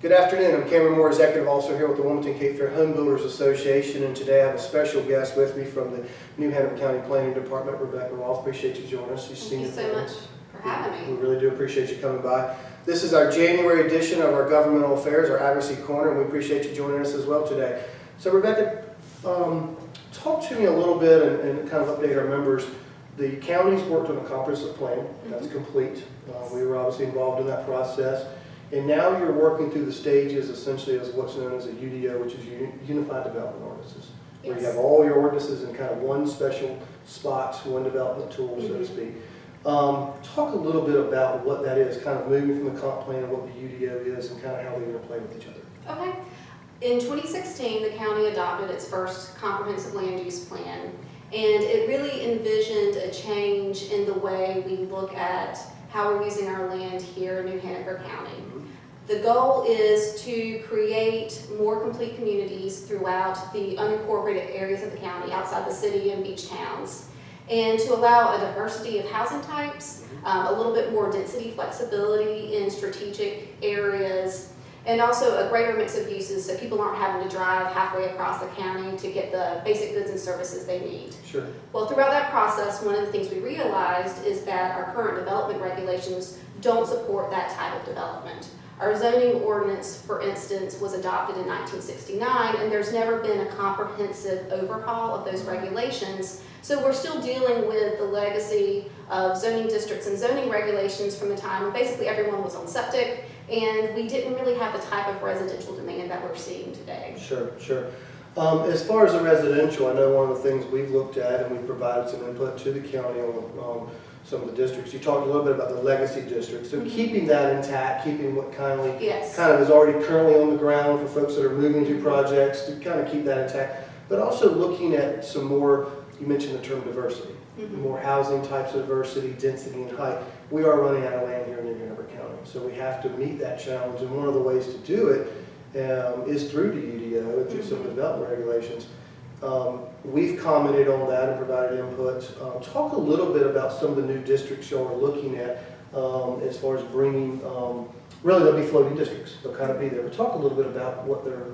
Good afternoon. I'm Cameron Moore, Executive Officer here with the Wilmington-Cape Home Builders Association, and today I have a special guest with me from the new Hanover County Planning Department, Rebekah Roth. Appreciate you joining us. Thank you so much for having me. We really do appreciate you coming by. This is our January edition of our Governmental Affairs, our Advocacy Corner, and we appreciate you joining us as well today. So Rebekah, talk to me a little bit and kind of update our members. The county's worked on a comprehensive plan. That's complete. We were obviously involved in that process. And now you're working through the stages essentially as what's known as a UDO, which is Unified Development Ordinances, where you have all your ordinances in kind of one special spot, one development tool, so to speak. Talk a little bit about what that is, kind of moving from the comp plan and what the UDO is and kind of how they interplay with each other. Okay. In 2016, the county adopted its first comprehensive land use plan, and it really envisioned a change in the way we look at how we're using our land here in New Hanover County. The goal is to create more complete communities throughout the unincorporated areas of the county, outside the city and beach towns, and to allow a diversity of housing types, a little bit more density flexibility in strategic areas, and also a greater mix of uses so people aren't having to drive halfway across the county to get the basic goods and services they need. Sure. Well, throughout that process, one of the things we realized is that our current development regulations don't support that type of development. Our zoning ordinance, for instance, was adopted in 1969, and there's never been a comprehensive overhaul of those regulations. So we're still dealing with the legacy of zoning districts and zoning regulations from the time when basically everyone was on septic, and we didn't really have the type of residential demand that we're seeing today. Sure, sure. As far as the residential, I know one of the things we've looked at and we've provided some input to the county on some of the districts. You talked a little bit about the legacy districts. So keeping that intact, keeping what kind of is already currently on the ground for folks that are moving to projects, to kind of keep that intact. But also looking at some more, you mentioned the term diversity, more housing types of diversity, density, and height. We are running out of land here in New Hanover County. So we have to meet that challenge. And one of the ways to do it is through the UDO and through some development regulations. We've commented on that and provided input. Talk a little bit about some of the new districts y'all are looking at as far as bringing, really they'll be floating districts, they'll kind of be there, but talk a little bit about what they're,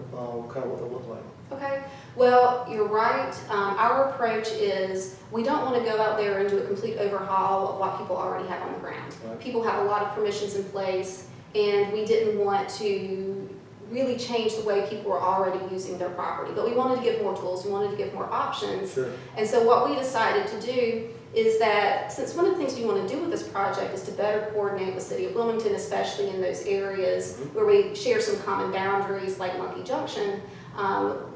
kind of what they'll look like. Okay, well, you're right. Our approach is we don't want to go out there and do a complete overhaul of what people already have on the ground. Right. People have a lot of permissions in place, and we didn't want to really change the way people were already using their property. But we wanted to give more tools, we wanted to give more options. Sure. And so what we decided to do is that, since one of the things we want to do with this project is to better coordinate with the City of Wilmington, especially in those areas where we share some common boundaries like Monkey Junction,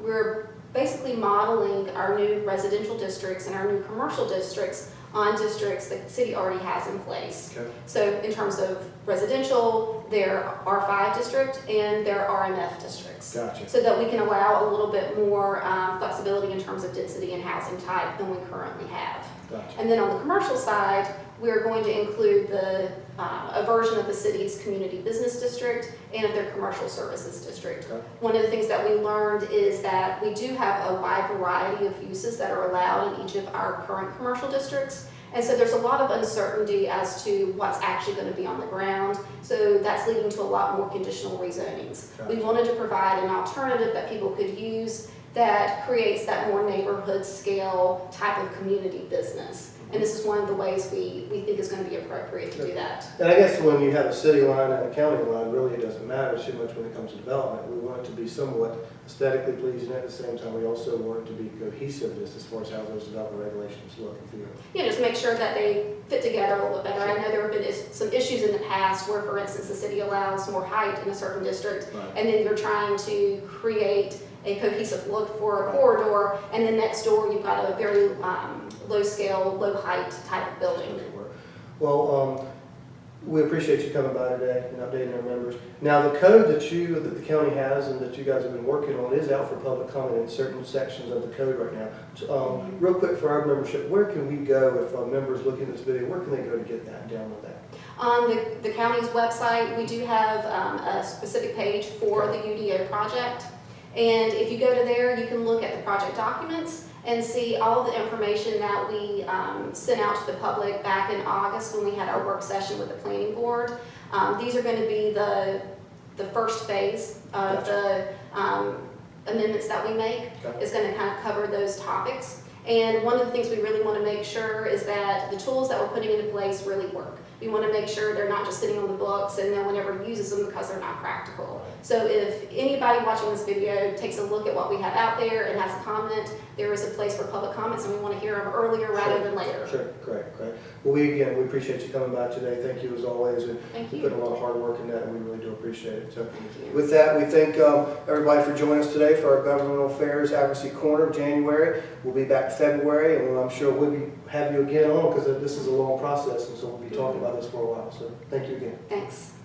we're basically modeling our new residential districts and our new commercial districts on districts that the city already has in place. Okay. So in terms of residential, there are R5 district and there are RMF districts. Gotcha. So that we can allow a little bit more flexibility in terms of density and housing type than we currently have. Gotcha. And then on the commercial side, we're going to include a version of the city's community business district and of their commercial services district. Okay. One of the things that we learned is that we do have a wide variety of uses that are allowed in each of our current commercial districts. And so there's a lot of uncertainty as to what's actually going to be on the ground. So that's leading to a lot more conditional rezonings. Gotcha. We wanted to provide an alternative that people could use that creates that more neighborhood scale type of community business. And this is one of the ways we think is going to be appropriate to do that. And I guess when you have a city line and a county line, really it doesn't matter too much when it comes to development. We want it to be somewhat aesthetically pleasing. At the same time, we also want it to be cohesiveness as far as how those development regulations look and feel. Yeah, just make sure that they fit together a little bit better. I know there have been some issues in the past where, for instance, the city allows more height in a certain district, and then you're trying to create a cohesive look for a corridor, and then next door you've got a very low scale, low height type of building. Well, we appreciate you coming by today and updating our members. Now the code that the county has and that you guys have been working on is out for public comment in certain sections of the code right now. Real quick for our membership, where can we go if members looking at this video, where can they go to get that and download that? On the county's website, we do have a specific page for the UDO project. And if you go to there, you can look at the project documents and see all the information that we sent out to the public back in August when we had our work session with the planning board. These are going to be the the first phase of the amendments that we make Okay. is going to kind of cover those topics. And one of the things we really want to make sure is that the tools that we're putting into place really work. We want to make sure they're not just sitting on the books and no one ever uses them because they're not practical. So if anybody watching this video takes a look at what we have out there and has a comment, there is a place for public comments, and we want to hear them earlier rather than later. Sure, great. Well, we appreciate you coming by today. Thank you as always. And Thank you you. put a lot of hard work in that, and we really do appreciate it. So Thank you. with that, we thank everybody for joining us today for our Governmental Affairs Advocacy Corner, January. We'll be back February, and I'm sure we'll have you again on because this is a long process, and so we'll be talking about this for a while. So thank you again. Thanks.